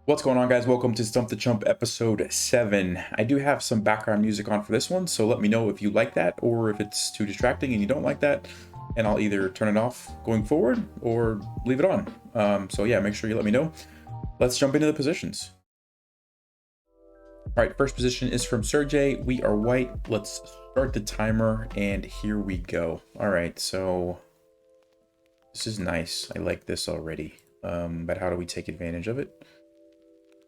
What's going on, guys? Welcome to Stump the Chump episode 7. I do have some background music on for this one, so let me know if you like that or if it's too distracting and you don't like that, and I'll either turn it off going forward or leave it on. So yeah, make sure you let me know. Let's jump into the positions. All right, first position is from Sergey. We are white. Let's start the timer, and here we go. All right, so this is nice. I like this already, but how do we take advantage of it?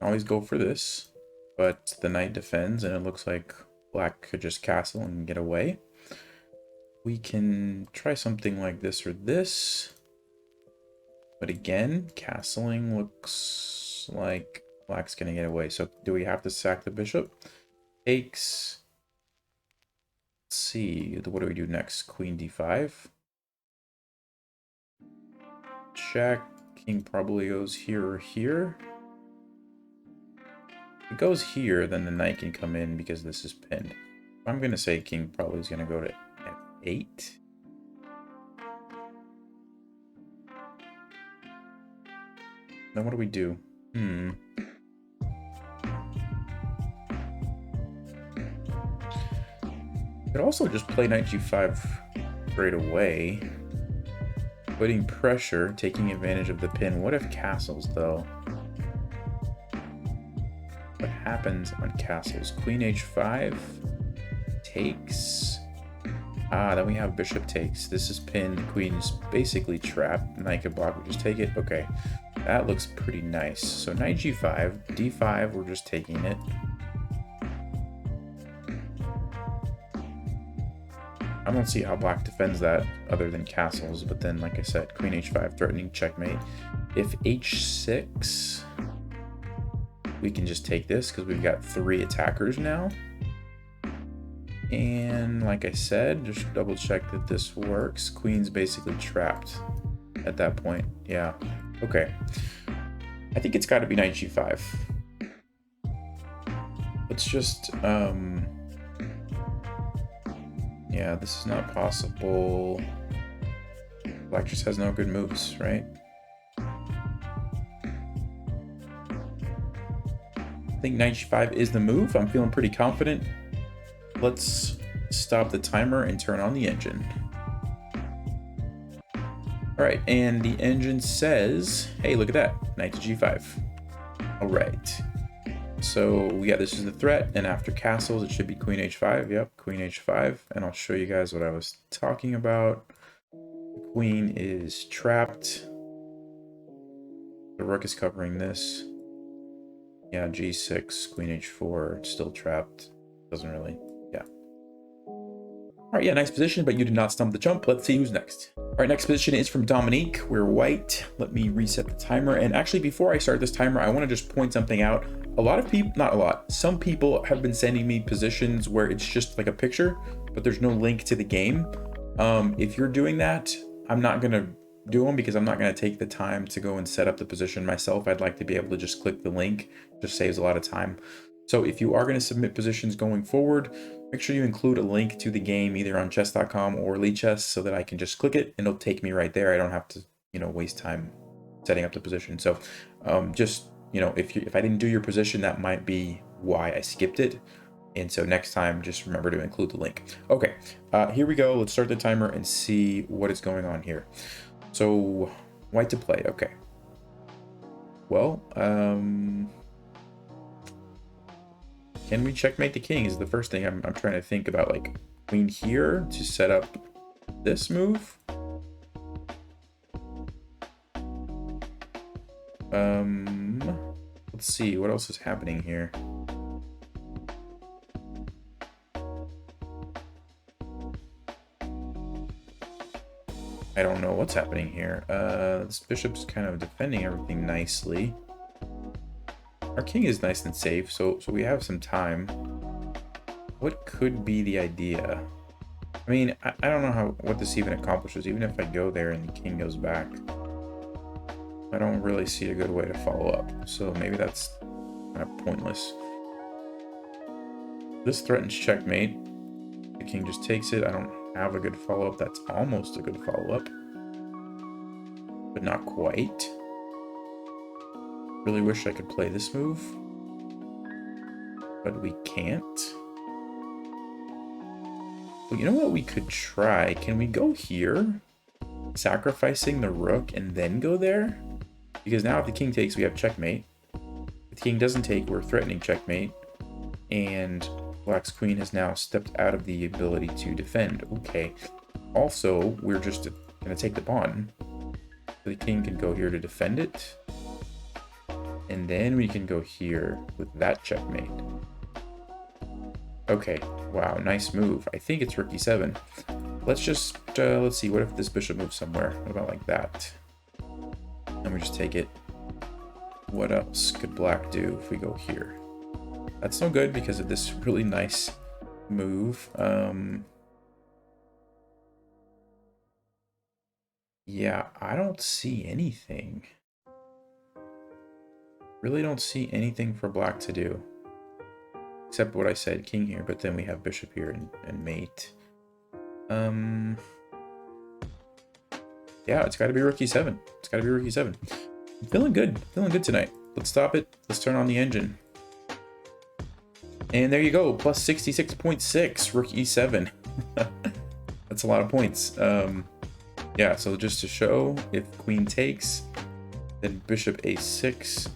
Always go for this, but the knight defends, and it looks like black could just castle and get away. We can try something like this or this, but again, castling looks like black's gonna get away. So do we have to sack the bishop? Takes. Let's see, what do we do next? Queen d5. Check. King probably goes here or here. If it goes here, then the knight can come in because this is pinned. I'm going to say king probably is going to go to f8. Then what do we do? Could also just play knight g5 right away. Putting pressure, taking advantage of the pin. What if castles, though? What happens on castles? Queen h5 takes. Then we have bishop takes. This is pinned. Queen's basically trapped. Knight could block. We just take it. Okay, that looks pretty nice. So knight g5, d5. We're just taking it. I don't see how black defends that other than castles. But then, like I said, queen h5 threatening checkmate. If h6. We can just take this because we've got 3 attackers now. And like I said, just double check that this works. Queen's basically trapped at that point. Yeah. Okay. I think it's got to be knight g5. Let's just... Yeah, this is not possible. Black just has no good moves, right? I think knight g5 is the move. I'm feeling pretty confident. Let's stop the timer and turn on the engine. All right, and the engine says, hey, look at that, knight to g5. All right, so yeah, this is the threat, and after castles, it should be queen h5. Yep, queen h5, and I'll show you guys what I was talking about. The queen is trapped. The rook is covering this. Yeah, g6, queen h4, still trapped. Doesn't really, yeah. All right, yeah, nice position, but you did not stump the chump. Let's see who's next. All right, next position is from Dominik. We're white. Let me reset the timer. And actually, before I start this timer, I want to just point something out. A lot of people, not a lot, some people have been sending me positions where it's just like a picture, but there's no link to the game. If you're doing that, I'm not going to do them because I'm not going to take the time to go and set up the position myself. I'd like to be able to just click the link. Just saves a lot of time. So if you are going to submit positions going forward, make sure you include a link to the game either on chess.com or Lichess so that I can just click it and it'll take me right there. I don't have to, waste time setting up the position. So just, if I didn't do your position, that might be why I skipped it. And so next time, just remember to include the link. Okay, here we go. Let's start the timer and see what is going on here. So white to play. Okay. Well, can we checkmate the king is the first thing I'm trying to think about. Like queen here to set up this move. Let's see what else is happening here. I don't know what's happening here. This bishop's kind of defending everything nicely. Our king is nice and safe, so we have some time. What could be the idea? I mean, I don't know what this even accomplishes. Even if I go there and the king goes back, I don't really see a good way to follow up. So maybe that's kind of pointless. This threatens checkmate. The king just takes it. I don't have a good follow-up. That's almost a good follow-up, but not quite. Really wish I could play this move, but we can't. Well, you know what we could try? Can we go here, sacrificing the rook, and then go there? Because now if the king takes, we have checkmate. If the king doesn't take, we're threatening checkmate. And black's queen has now stepped out of the ability to defend. Okay. Also, we're just going to take the pawn. So the king can go here to defend it. And then we can go here with that checkmate. Okay. Wow, nice move. I think it's rook e7. Let's just, let's see. What if this bishop moves somewhere? What about like that? And we just take it. What else could black do if we go here? That's no good because of this really nice move. Yeah, I don't see anything. Really don't see anything for black to do. Except what I said, king here, but then we have bishop here and mate. Yeah, it's got to be rook e7. It's got to be rook e7. I'm feeling good tonight. Let's stop it. Let's turn on the engine. And there you go, plus 66.6, rook e7. That's a lot of points. Yeah, so just to show, if queen takes, then bishop a6,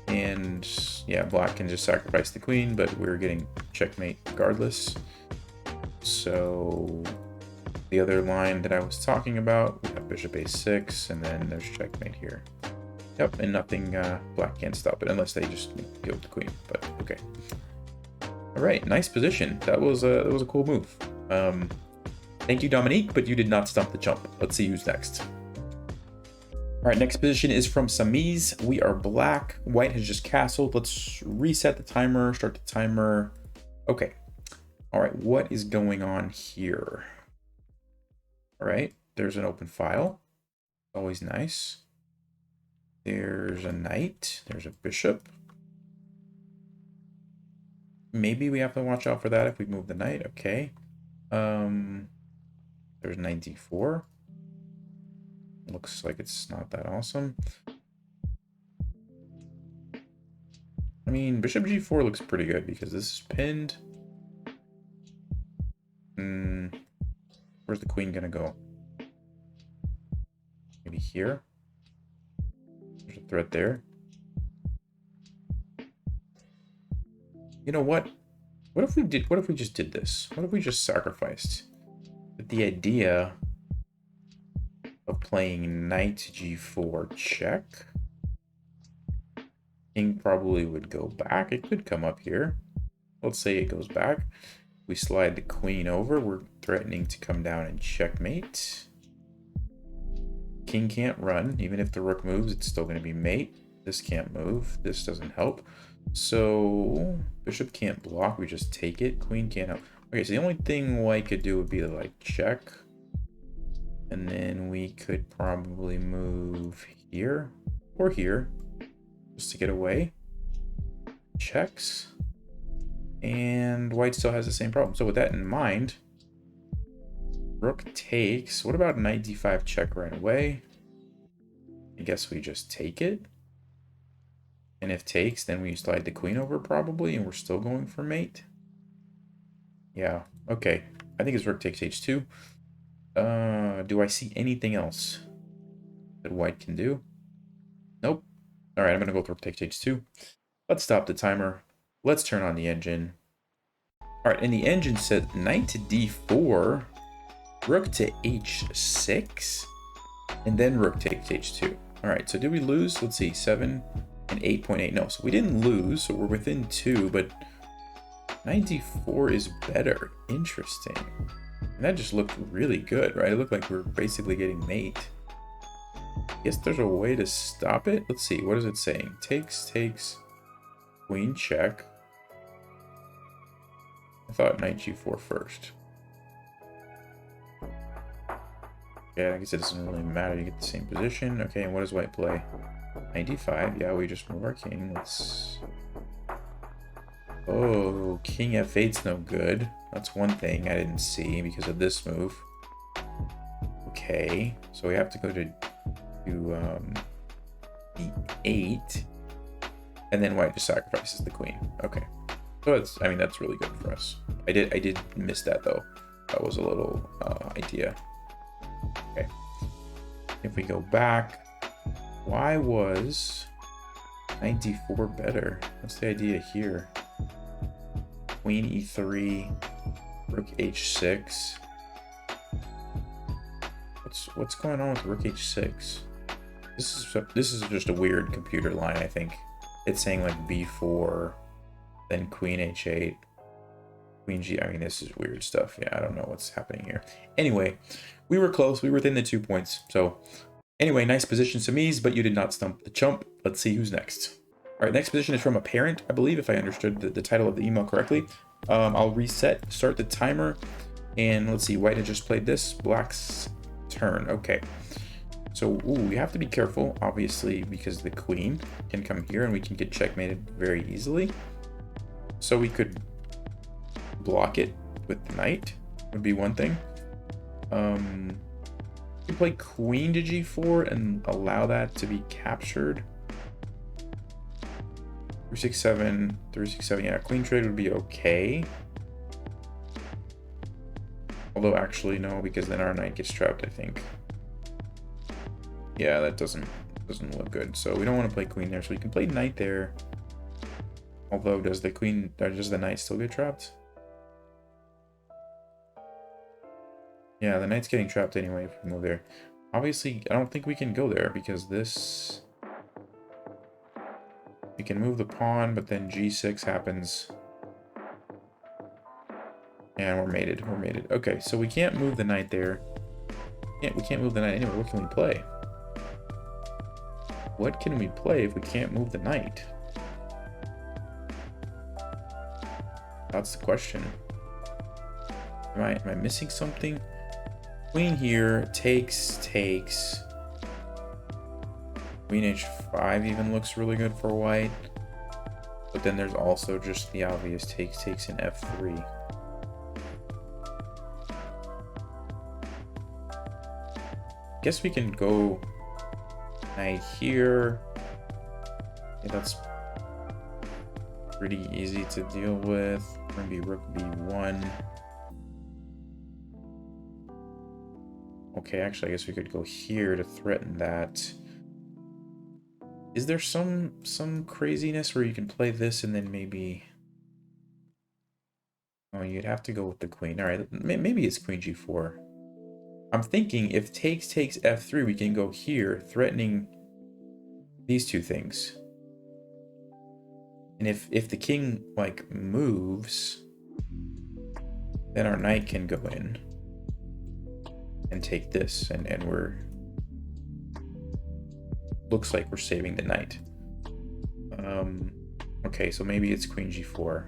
and yeah, black can just sacrifice the queen, but we're getting checkmate regardless. So the other line that I was talking about, we have bishop a6, and then there's checkmate here. Yep, and nothing, black can't stop it unless they just go with the queen, but okay. All right, nice position. That was a cool move. Thank you, Dominik, but you did not stump the chump. Let's see who's next. All right, next position is from Sameez. We are black. White has just castled. Let's reset the timer, start the timer. Okay. All right, what is going on here? All right, there's an open file. Always nice. There's a knight. There's a bishop. Maybe we have to watch out for that if we move the knight. Okay. There's knight d4. Looks like it's not that awesome. I mean, bishop g4 looks pretty good because this is pinned. Where's the queen gonna go? Maybe here. There's a threat there. You know what? What if we just did this? What if we just sacrificed? With the idea of playing knight g4 check. King probably would go back. It could come up here. Let's say it goes back. We slide the queen over. We're threatening to come down and checkmate. King can't run. Even if the rook moves, it's still going to be mate. This can't move. This doesn't help. So bishop can't block. We just take it. Queen can't help. Okay, so the only thing white could do would be to like check. And then we could probably move here or here just to get away. Checks. And white still has the same problem. So with that in mind, rook takes. What about knight d5 check right away? I guess we just take it. And if takes, then we slide the queen over probably, and we're still going for mate. Yeah, okay. I think it's rook takes h2. Do I see anything else that white can do? Nope. All right, I'm going to go with rook takes h2. Let's stop the timer. Let's turn on the engine. All right, and the engine said knight to d4, rook to h6, and then rook takes h2. All right, so did we lose? Let's see, 7 and 8.8. No, so we didn't lose, so we're within 2, but knight d4 is better. Interesting. And that just looked really good, right? It looked like we're basically getting mate. I guess there's a way to stop it. Let's see, what is it saying? Takes, queen check. I thought knight g4 first. Yeah, I guess it doesn't really matter. You get the same position. Okay, and what does white play? Knight d5. Yeah, we just move our king. Let's... Oh, king f8's no good. That's one thing I didn't see because of this move. Okay, so we have to go to e8. And then white just sacrifices the queen. Okay. So it's, I mean, that's really good for us. I did miss that though. That was a little idea. Okay. If we go back, why was 94 better? What's the idea here? Queen e3, rook h6. What's going on with rook h6? This is just a weird computer line, I think. It's saying like b4, then queen h8, queen g. I mean, this is weird stuff. Yeah, I don't know what's happening here. Anyway, we were close. We were within the 2 points. So anyway, nice position, Sameez, but you did not stump the chump. Let's see who's next. All right, next position is from a parent, I believe, if I understood the title of the email correctly. I'll reset, start the timer, and let's see. White had just played this. Black's turn. Okay. So, we have to be careful, obviously, because the queen can come here and we can get checkmated very easily. So we could block it with the knight, would be one thing. We play queen to g4 and allow that to be captured. 367, 367, yeah, queen trade would be okay. Although actually no, because then our knight gets trapped, I think. Yeah, that doesn't look good. So we don't want to play queen there. So we can play knight there. Although does the knight still get trapped? Yeah, the knight's getting trapped anyway if we move there. Obviously, I don't think we can go there because this... We can move the pawn, but then g6 happens. And we're mated. We're mated. Okay, so we can't move the knight there. We can't move the knight anywhere. What can we play? What can we play if we can't move the knight? That's the question. Am I missing something? Queen here, takes. Queen h5 even looks really good for white. But then there's also just the obvious takes in f3. Guess we can go knight here. Yeah, that's pretty easy to deal with. We're gonna be rook b1. Okay, actually, I guess we could go here to threaten that. Is there some craziness where you can play this and then maybe... Oh, you'd have to go with the queen. All right, maybe it's queen g4. I'm thinking if takes f3, we can go here, threatening these two things. And if the king, like, moves, then our knight can go in and take this, and we're... Looks like we're saving the knight. Okay, so maybe it's queen g4.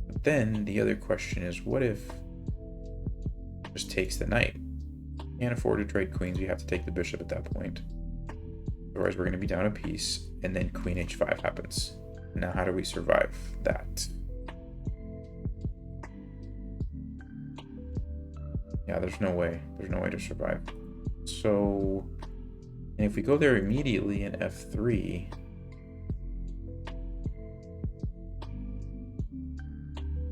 But then the other question is, what if just takes the knight? Can't afford to trade queens. We have to take the bishop at that point. Otherwise, we're going to be down a piece, and then queen h5 happens. Now, how do we survive that? Yeah, there's no way. There's no way to survive. So, and if we go there immediately in f3,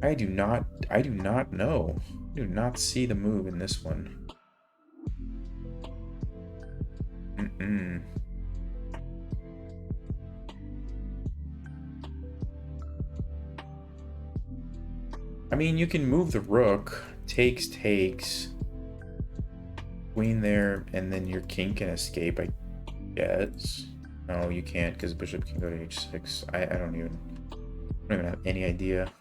I do not know. I do not see the move in this one. I mean, you can move the rook, takes, queen there, and then your king can escape, I guess. No, you can't, because bishop can go to h6. I don't even have any idea.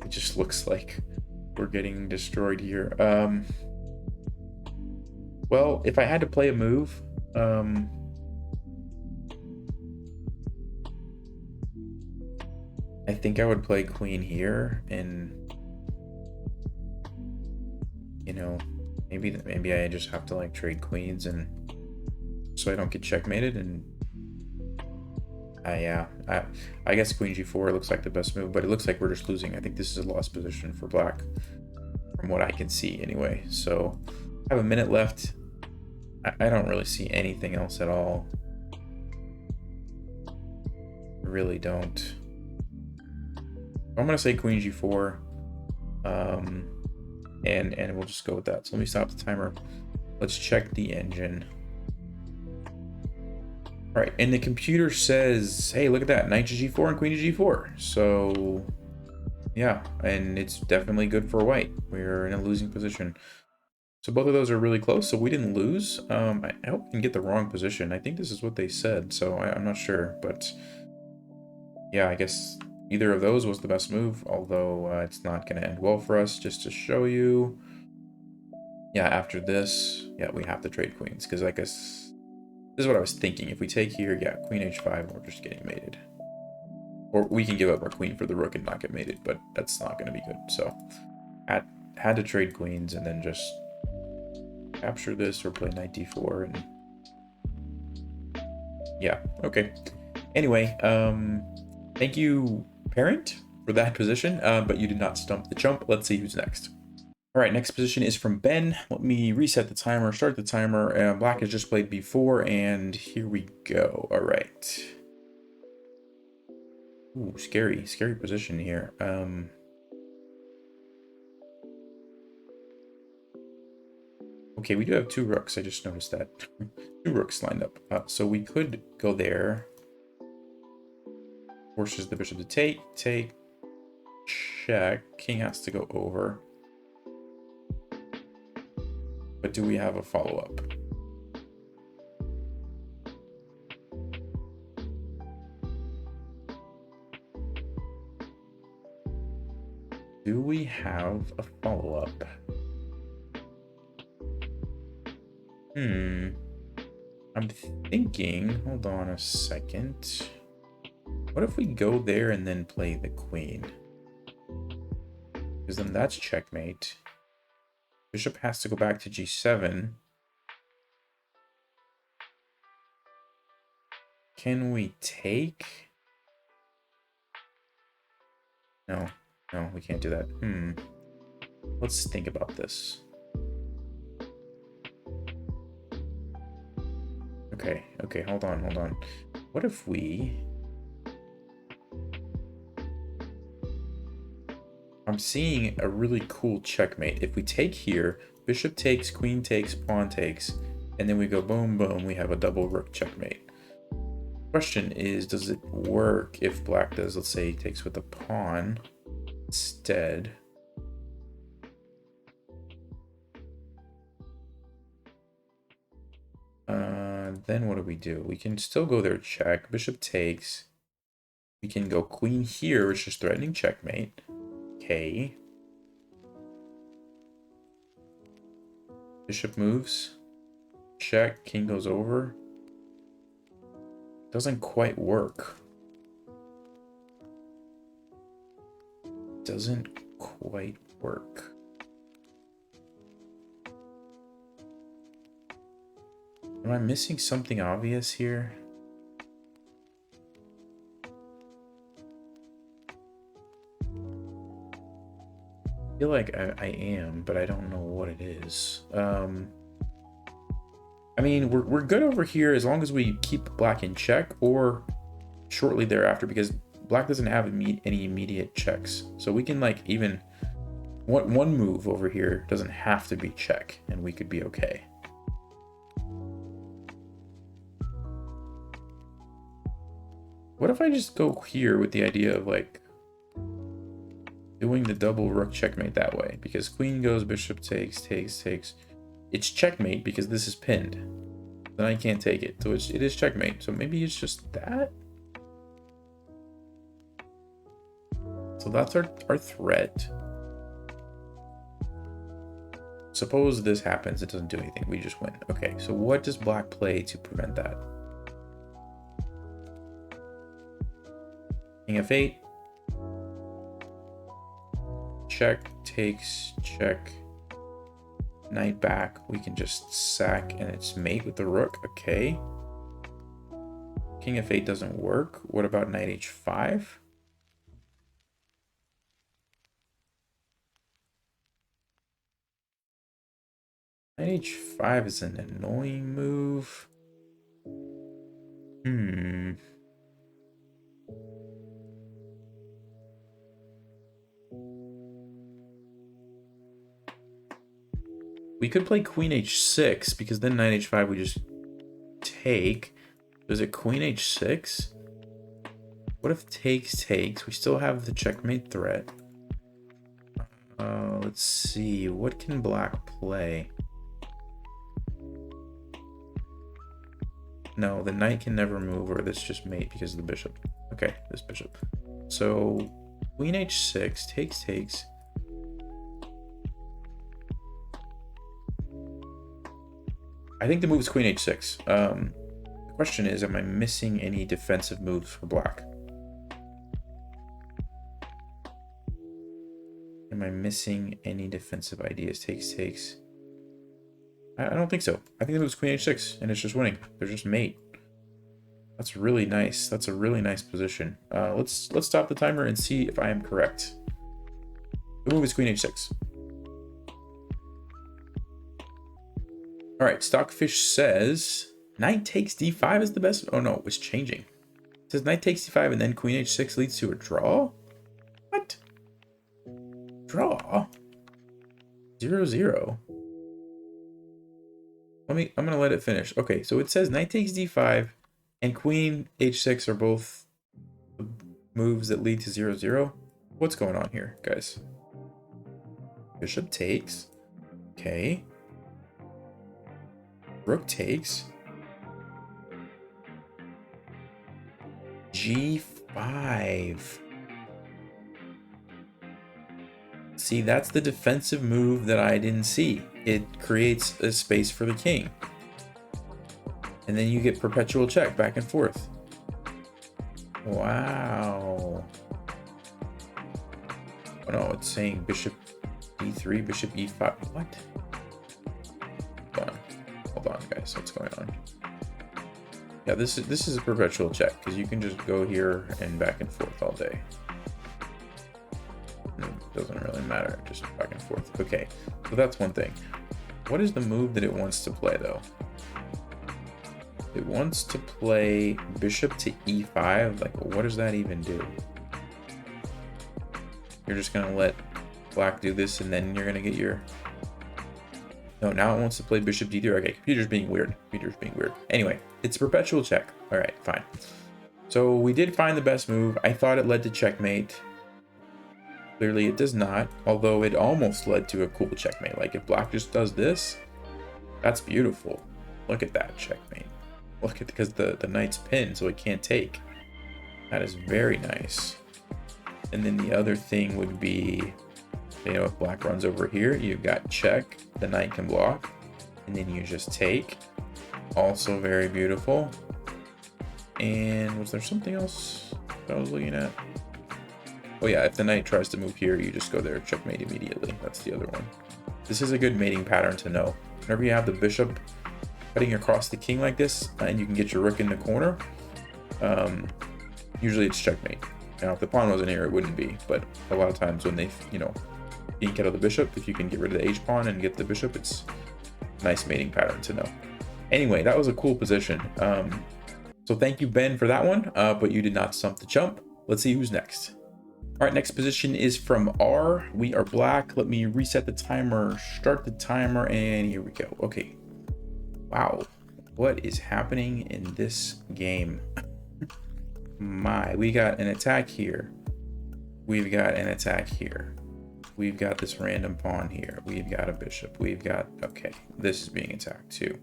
It just looks like we're getting destroyed here. Well, if I had to play a move, I think I would play queen here, and you know, maybe I just have to like trade queens, and so I don't get checkmated. And I guess queen g4 looks like the best move, but it looks like we're just losing. I think this is a lost position for black, from what I can see anyway. So I have a minute left. I don't really see anything else at all. really don't. I'm gonna say queen g4, and we'll just go with that. So let me stop the timer. Let's check the engine. All right, and the computer says, hey, look at that, knight to g4 and queen to g4. So yeah, and it's definitely good for white. We're in a losing position. So both of those are really close, so we didn't lose. I hope we can get the wrong position. I think this is what they said, so I'm not sure. But yeah, I guess either of those was the best move, although it's not going to end well for us. Just to show you, yeah, after this, yeah, we have to trade queens, because I guess this is what I was thinking. If we take here, yeah, queen h5, we're just getting mated. Or we can give up our queen for the rook and not get mated, but that's not going to be good. So had to trade queens and then just capture this or play knight d4 and yeah, okay. Anyway, thank you, parent, for that position, but you did not stump the chump. Let's see who's next. All right, next position is from Ben. Let me reset the timer, start the timer. Black has just played b4, and here we go. All right. Ooh, scary position here. Okay, we do have two rooks. I just noticed that. Two rooks lined up. So we could go there. Forces the bishop to take, check. King has to go over. But do we have a follow-up? Do we have a follow-up? I'm thinking, hold on a second. What if we go there and then play the queen? Because then that's checkmate. Bishop has to go back to g7. Can we take? No, we can't do that. Let's think about this. Okay, hold on. What if we... I'm seeing a really cool checkmate. If we take here, bishop takes, queen takes, pawn takes, and then we go boom, boom, we have a double rook checkmate. Question is, does it work if black does, let's say, takes with a pawn instead? Then what do? We can still go there, check. Bishop takes. We can go queen here, which is threatening checkmate. Okay. Bishop moves. Check. King goes over. Doesn't quite work. Doesn't quite work. Am I missing something obvious here? I feel like I am, but I don't know what it is. I mean, we're good over here as long as we keep black in check or shortly thereafter, because black doesn't have any immediate checks. So we can like even one move over here doesn't have to be check and we could be okay. What if I just go here with the idea of like doing the double rook checkmate that way? Because queen goes, bishop takes. It's checkmate because this is pinned. Then I can't take it. So it is checkmate. So maybe it's just that. So that's our threat. Suppose this happens, it doesn't do anything. We just win. Okay, so what does black play to prevent that? King f8. Check, takes, check. Knight back. We can just sack and it's mate with the rook. Okay. King f8 doesn't work. What about knight h5? Knight h5 is an annoying move. We could play queen h6 because then knight h5 we just take. Is it queen h6? What if takes? We still have the checkmate threat. Let's see. What can black play? No, the knight can never move, or that's just mate because of the bishop. Okay, this bishop. So queen h6, takes. I think the move is queen h6. The question is, am I missing any defensive moves for black? Am I missing any defensive ideas? Takes. I don't think so. I think the move is queen h6, and it's just winning. They're just mate. That's really nice. That's a really nice position. Let's stop the timer and see if I am correct. The move is queen h6. All right, Stockfish says knight takes d5 is the best. Oh no, it's changing. It says knight takes d5 and then queen h6 leads to a draw. What? Draw? 0-0. I'm gonna let it finish. Okay, so it says knight takes d5 and queen h6 are both moves that lead to 0-0. What's going on here, guys? Bishop takes. Okay. Rook takes. G5. See, that's the defensive move that I didn't see. It creates a space for the king. And then you get perpetual check back and forth. Wow. Oh no, it's saying bishop e3, bishop e5. What? Hold on, guys. What's going on? Yeah, this is a perpetual check because you can just go here and back and forth all day. It doesn't really matter, just back and forth. Okay, so that's one thing. What is the move that it wants to play though? It wants to play bishop to e5. Like, what does that even do? You're just gonna let black do this and then you're gonna get your... No, now it wants to play bishop d3. Okay, computer's being weird. Anyway, it's a perpetual check. All right, fine. So we did find the best move. I thought it led to checkmate. Clearly it does not, although it almost led to a cool checkmate. Like if black just does this, that's beautiful. Look at that checkmate. Look at, because the knight's pinned, so it can't take. That is very nice. And then the other thing would be, you know, if black runs over here, you've got check, the knight can block, and then you just take. Also very beautiful. And was there something else that I was looking at? Oh yeah, if the knight tries to move here, you just go there, checkmate immediately. That's the other one. This is a good mating pattern to know. Whenever you have the bishop cutting across the king like this, and you can get your rook in the corner, usually it's checkmate. Now, if the pawn wasn't here, it wouldn't be, but a lot of times when they, you know, ink out of the bishop, if you can get rid of the h-pawn and get the bishop, it's a nice mating pattern to know. Anyway, that was a cool position. So thank you, Ben, for that one, but you did not stump the chump. Let's see who's next. All right, next position is from R. We are black. Let me reset the timer, start the timer, and here we go. Okay. Wow. What is happening in this game? My, we got an attack here. We've got an attack here. We've got this random pawn here. We've got a bishop. We've got, okay, this is being attacked too.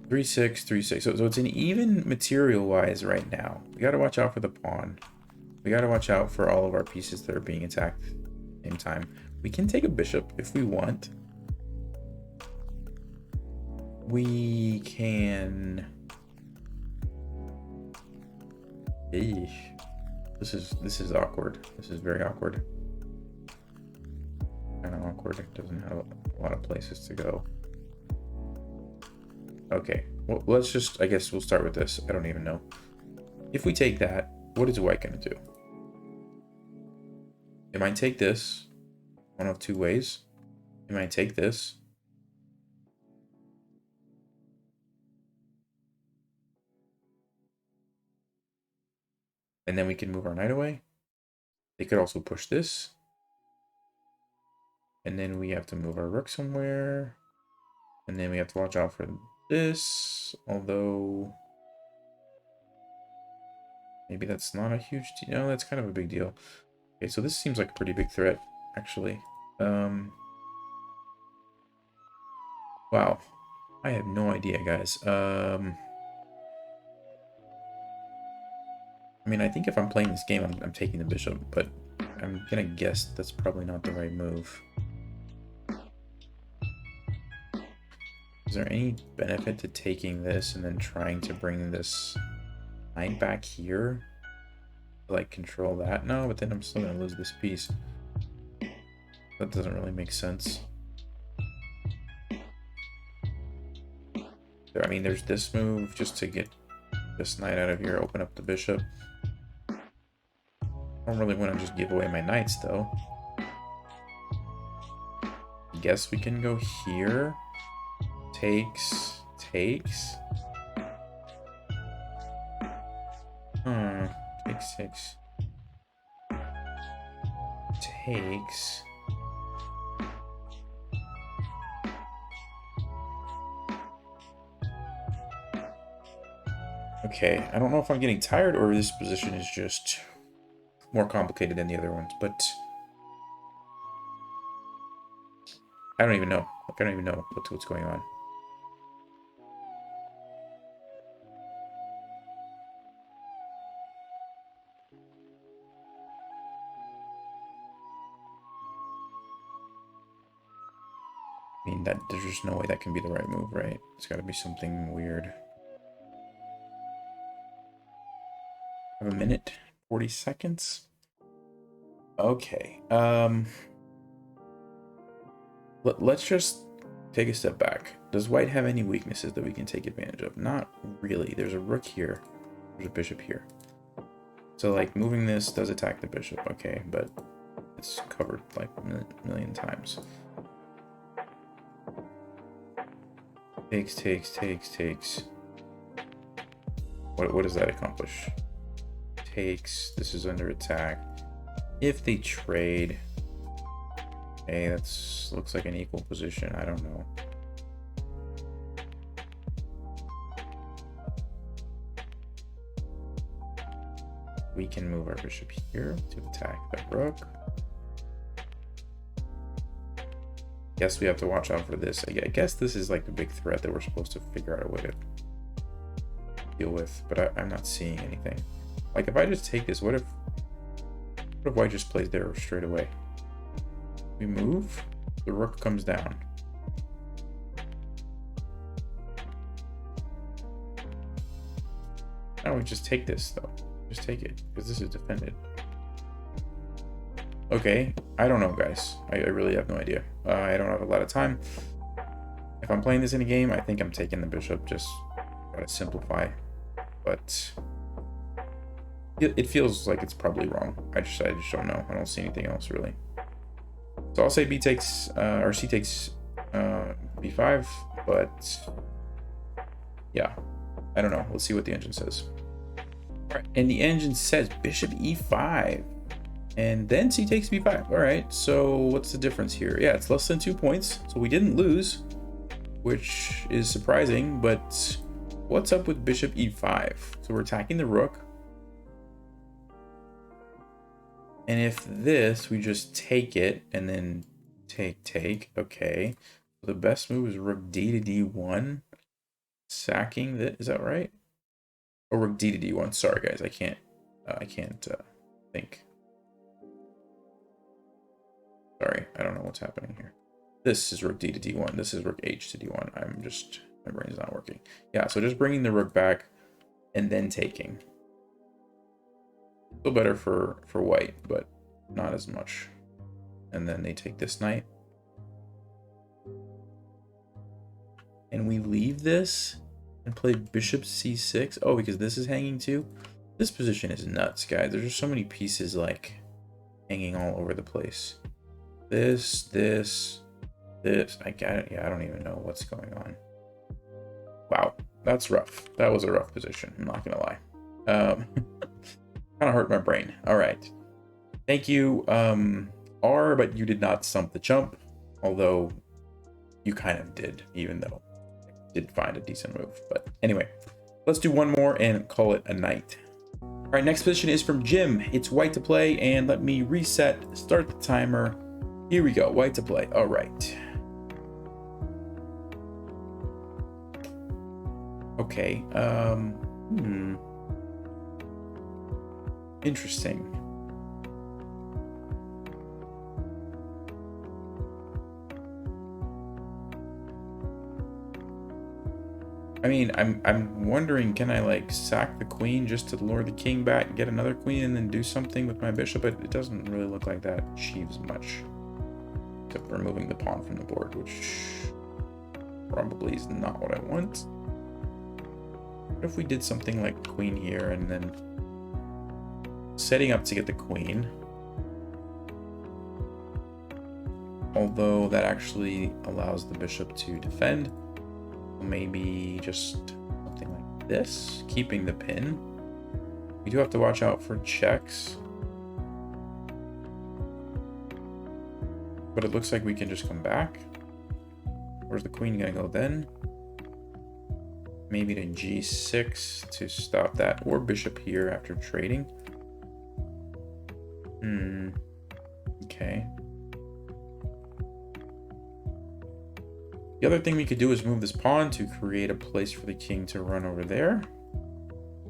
3-6, 3-6. So it's an even material wise right now. We got to watch out for the pawn. We got to watch out for all of our pieces that are being attacked at the same time. We can take a bishop if we want. We can... Eesh. This is awkward. This is very awkward. Kind of awkward. It doesn't have a lot of places to go. Okay, well, let's just, I guess we'll start with this. I don't even know. If we take that, what is white going to do? It might take this one of two ways. It might take this. And then we can move our knight away. They could also push this. And then we have to move our rook somewhere. And then we have to watch out for this. Although... maybe that's not a huge deal. No, that's kind of a big deal. Okay, so this seems like a pretty big threat, actually. Wow. I have no idea, guys. I mean, I think if I'm playing this game, I'm taking the bishop, but I'm gonna guess that's probably not the right move. Is there any benefit to taking this and then trying to bring this knight back here? To, like, control that? No, but then I'm still gonna lose this piece. That doesn't really make sense. I mean, there's this move just to get this knight out of here, open up the bishop. I don't really want to just give away my knights, though. I guess we can go here. Takes. Takes. Takes. Takes. Okay, I don't know if I'm getting tired or this position is just more complicated than the other ones, but I don't even know. Like, I don't even know what's going on. I mean, that there's just no way that can be the right move, right? It's got to be something weird. I have a minute, 40 seconds. Okay. Let's just take a step back. Does white have any weaknesses that we can take advantage of? Not really. There's a rook here. There's a bishop here. So, like, moving this does attack the bishop, okay, but it's covered like a million times. Takes. What does that accomplish? Takes. This is under attack. If they trade... okay, that's looks like an equal position. I don't know. We can move our bishop here to attack the rook. Guess we have to watch out for this. I guess this is like the big threat that we're supposed to figure out a way to deal with, but I'm not seeing anything. Like, if I just take this, what if white just plays there straight away? We move, the rook comes down. Now we just take this though. Just take it, because this is defended. Okay, I don't know, guys. I really have no idea. I don't have a lot of time. If I'm playing this in a game, I think I'm taking the bishop. Just gotta simplify. But it feels like it's probably wrong. I just don't know. I don't see anything else really. So I'll say B takes or C takes B5, but yeah, I don't know. Let's see what the engine says. All right, and the engine says bishop E5. And then C takes B5. All right, so what's the difference here? Yeah, it's less than 2 points, so we didn't lose, which is surprising, but what's up with bishop E5? So we're attacking the rook. And if this, we just take it and then take, okay. So the best move is rook D to D1, sacking that, is that right? Or rook D to D1, sorry guys, I can't think. Sorry, I don't know what's happening here. This is rook D to D1. This is rook H to D1. My brain's not working. Yeah, so just bringing the rook back and then taking. Still better for white, but not as much. And then they take this knight. And we leave this and play bishop C6. Oh, because this is hanging too? This position is nuts, guys. There's just so many pieces, like, hanging all over the place. This. I don't even know what's going on. Wow, that's rough. That was a rough position, I'm not gonna lie. Kind of hurt my brain. All right. Thank you, R, but you did not stump the chump. Although you kind of did, even though I did find a decent move. But anyway, let's do one more and call it a night. All right, next position is from Jim. It's white to play, and let me reset, start the timer. Here we go, white to play. All right. Okay, interesting. I mean, I'm wondering, can I like sack the queen just to lure the king back, get another queen, and then do something with my bishop? But it doesn't really look like that achieves much, except removing the pawn from the board, which probably is not what I want. What if we did something like queen here and then setting up to get the queen? Although that actually allows the bishop to defend. Maybe just something like this, keeping the pin. We do have to watch out for checks. But it looks like we can just come back. Where's the queen gonna go then? Maybe to g6 to stop that, or bishop here after trading. Okay. The other thing we could do is move this pawn to create a place for the king to run over there.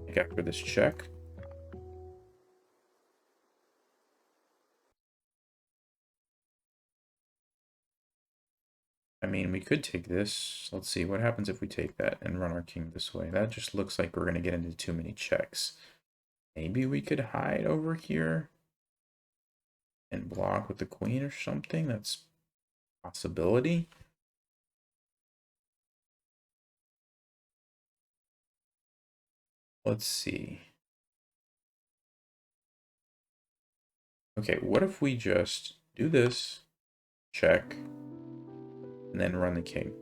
Like after this check. I mean, we could take this. Let's see what happens if we take that and run our king this way. That just looks like we're going to get into too many checks. Maybe we could hide over here and block with the queen or something. That's a possibility. Let's see. Okay, what if we just do this, check, and then run the king?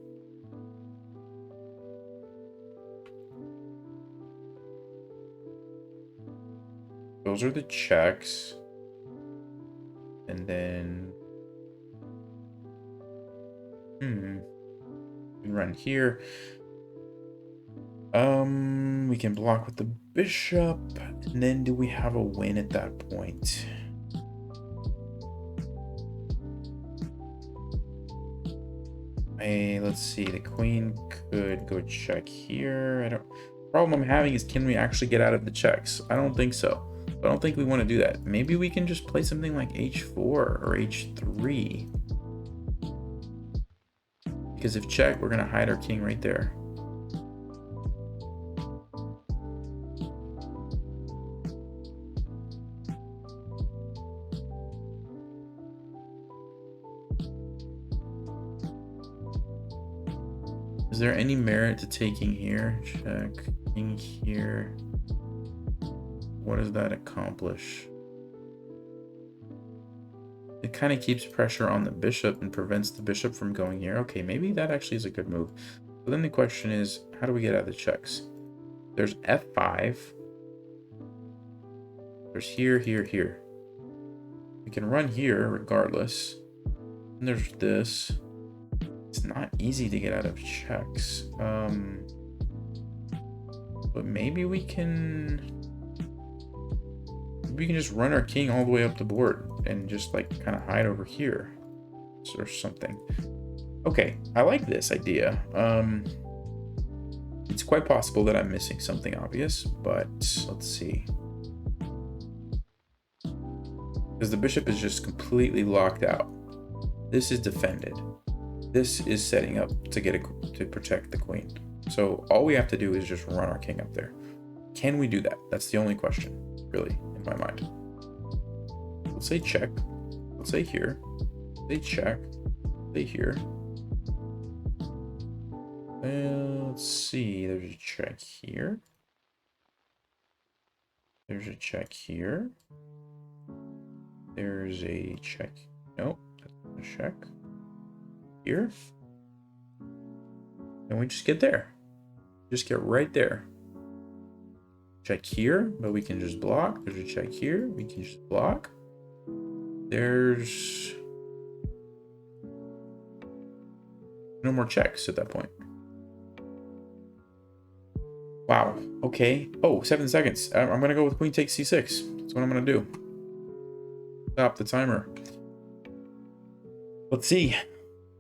Those are the checks. And then we run here. We can block with the bishop, and then do we have a win at that point? Let's see, the queen could go check here. Problem I'm having is, can we actually get out of the checks? I don't think so. I don't think we want to do that. Maybe we can just play something like h4 or h3. Because if check, we're going to hide our king right there. Is there any merit to taking here? Check, king here. What does that accomplish? It kind of keeps pressure on the bishop and prevents the bishop from going here. Okay, maybe that actually is a good move. But then the question is, how do we get out of the checks? There's f5. There's here, here, here. We can run here regardless. And there's this. It's not easy to get out of checks. But maybe we can just run our king all the way up the board and just like kind of hide over here or something. Okay, I like this idea. It's quite possible that I'm missing something obvious, but let's see. Because the bishop is just completely locked out. This is defended. This is setting up to to protect the queen. So all we have to do is just run our king up there. Can we do that? That's the only question, really, in my mind. Let's say check. Let's say here. Say check. Say here. Let's see. There's a check here. There's a check here. There's a check. Nope, that's not a check. Here. And we just get there. Just get right there. Check here, but we can just block. There's a check here. We can just block. There's no more checks at that point. Wow. Okay. Oh, 7 seconds. I'm going to go with queen takes c6. That's what I'm going to do. Stop the timer. Let's see.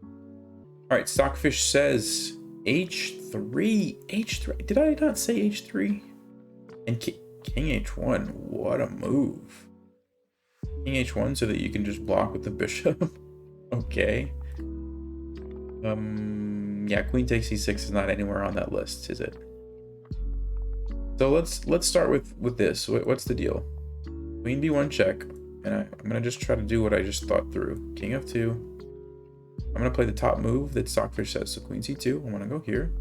All right. Stockfish says h3. H3. Did I not say h3? And king h1. What a move. King h1 so that you can just block with the bishop. Okay. Yeah, queen takes c6 is not anywhere on that list, is it? So let's start with this. What's the deal? Queen b1 check, and I'm gonna just try to do what I just thought through. King f2. I'm gonna play the top move that Stockfish says. So queen c2. I'm gonna go here.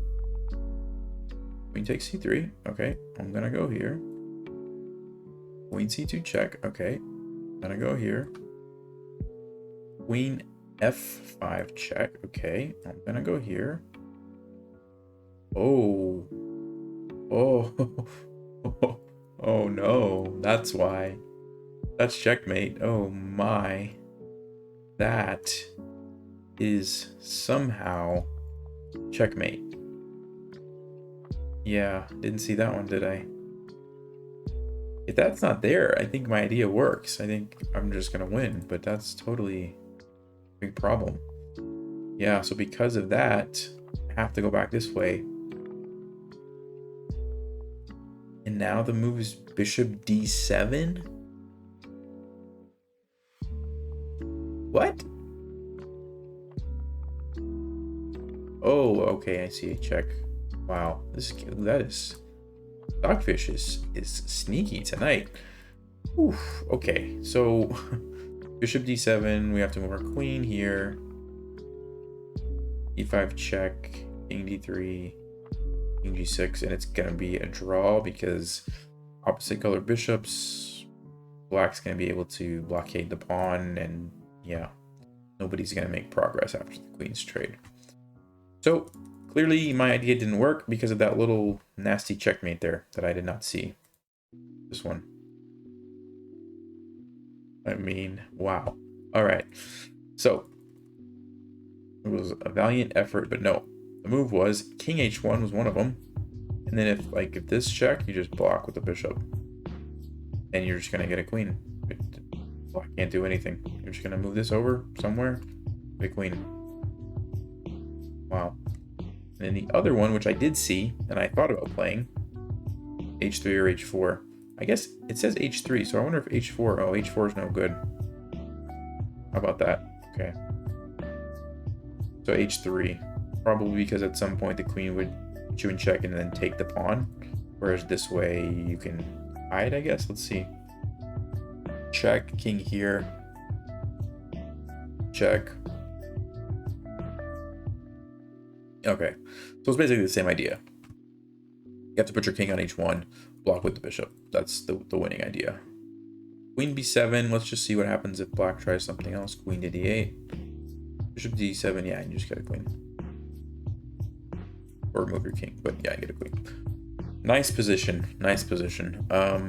Queen takes c3. Okay, I'm gonna go here. Queen c2 check. Okay, I'm gonna go here. Queen f5 check. Okay, I'm gonna go here. Oh. Oh. Oh no, that's why. That's checkmate. Oh my. That is somehow checkmate. Yeah, didn't see that one, did I? If that's not there, I think my idea works. I think I'm just gonna win, but that's totally a big problem. Yeah, so because of that, I have to go back this way. And now the move is bishop d7? What? Oh, okay, I see a check. Wow, that is Stockfish is sneaky tonight. Oof, okay, so bishop d7, we have to move our queen here. e5 check, king d3, king g6, and it's gonna be a draw because opposite color bishops, black's gonna be able to blockade the pawn, and yeah, nobody's gonna make progress after the queen's trade. So clearly my idea didn't work because of that little nasty checkmate there that I did not see. This one. I mean, wow. All right. So it was a valiant effort, but no. The move was king h1 was one of them. And then if this check, you just block with the bishop. And you're just going to get a queen. Black can't do anything. You're just going to move this over somewhere. Get a queen. Wow. And then the other one, which I did see, and I thought about playing, h3 or h4. I guess it says h3, so I wonder if h4... Oh, h4 is no good. How about that? Okay. So h3. Probably because at some point the queen would put you in check and then take the pawn. Whereas this way you can hide, I guess. Let's see. Check, king here. Check. Okay, so it's basically the same idea. You have to put your king on h1, block with the bishop. That's the winning idea. Queen b7, let's just see what happens if black tries something else. Queen to d8. Bishop d7, yeah, and you just get a queen. Or move your king, but yeah, I get a queen. Nice position, nice position. All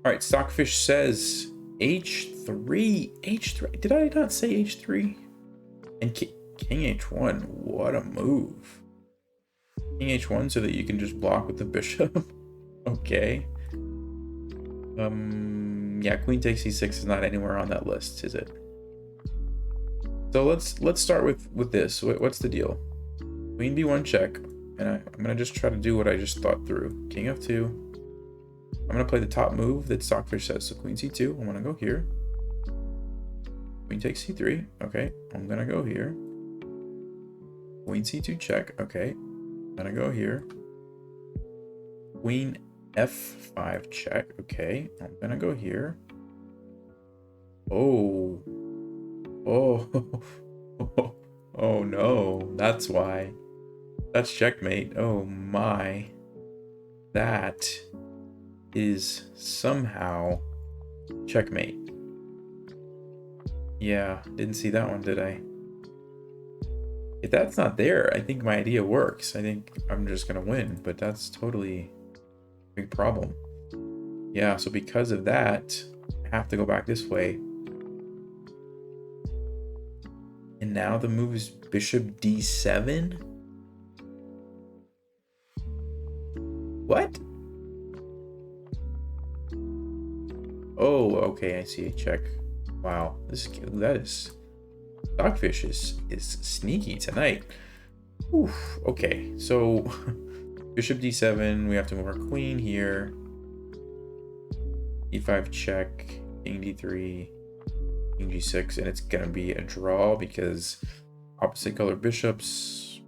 right, Stockfish says h3. H3, did I not say h3? And king h1, what a move. King h1 so that you can just block with the bishop. Okay. Yeah, queen takes c6 is not anywhere on that list, is it? So let's start with this. What's the deal? Queen b1 check, and I'm gonna just try to do what I just thought through. King f2. I'm gonna play the top move that Stockfish says. So queen c2. I'm gonna go here. Queen takes c3. Okay, I'm gonna go here. Queen c2 check. Okay, I'm gonna go here. Queen f5 check. Okay, I'm gonna go here. Oh. Oh. Oh no, that's why. That's checkmate. Oh my. That is somehow checkmate. Yeah, didn't see that one, did I? If that's not there, I think my idea works. I think I'm just gonna win, but that's totally a big problem. Yeah, so because of that, I have to go back this way. And now the move is bishop d7? What? Oh, okay, I see a check. Wow, that is Dogfish is sneaky tonight. Oof, okay, so bishop d7, we have to move our queen here. e5 check, king d3, king g6, and it's gonna be a draw because opposite color bishops,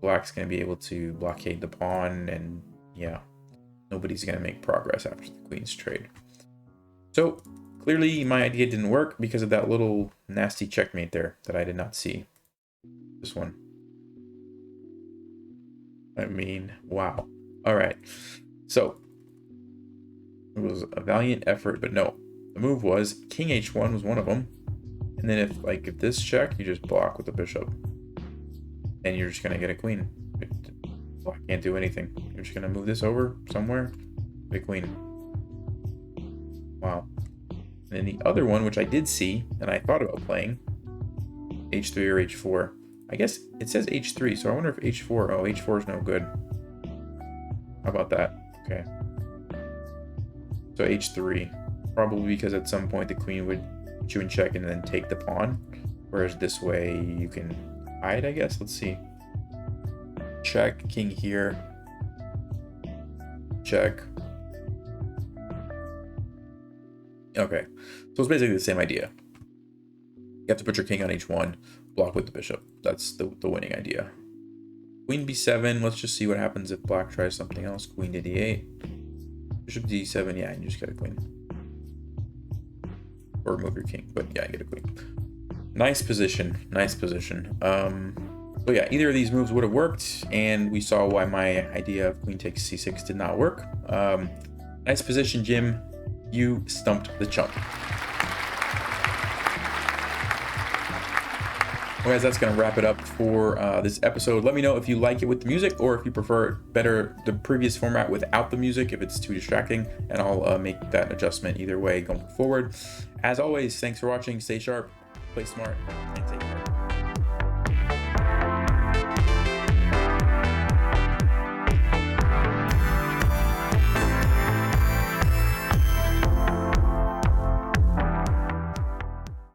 black's gonna be able to blockade the pawn, and yeah, nobody's gonna make progress after the queen's trade. So clearly my idea didn't work because of that little nasty checkmate there that I did not see. This one. I mean, wow. All right. So it was a valiant effort, but no. The move was king h1 was one of them. And then if this check, you just block with the bishop. And you're just going to get a queen. Black can't do anything. You're just going to move this over somewhere. Big queen. Wow. And then the other one, which I did see, and I thought about playing, h3 or h4. I guess it says h3, so I wonder if h4... Oh, h4 is no good. How about that? Okay. So h3. Probably because at some point the queen would put you in check and then take the pawn. Whereas this way you can hide, I guess. Let's see. Check, king here. Check. Okay, so it's basically the same idea. You have to put your king on h1, block with the bishop. That's the winning idea. Queen b7, let's just see what happens if black tries something else. Queen to d8. Bishop d7, yeah, and you just get a queen. Or move your king, but yeah, I get a queen. Nice position, nice position. So yeah, either of these moves would have worked, and we saw why my idea of queen takes c6 did not work. Nice position, Jim. You stumped the chump. Well, guys, that's going to wrap it up for this episode. Let me know if you like it with the music or if you prefer better the previous format without the music, if it's too distracting, and I'll make that adjustment either way going forward. As always, thanks for watching. Stay sharp, play smart, and take care.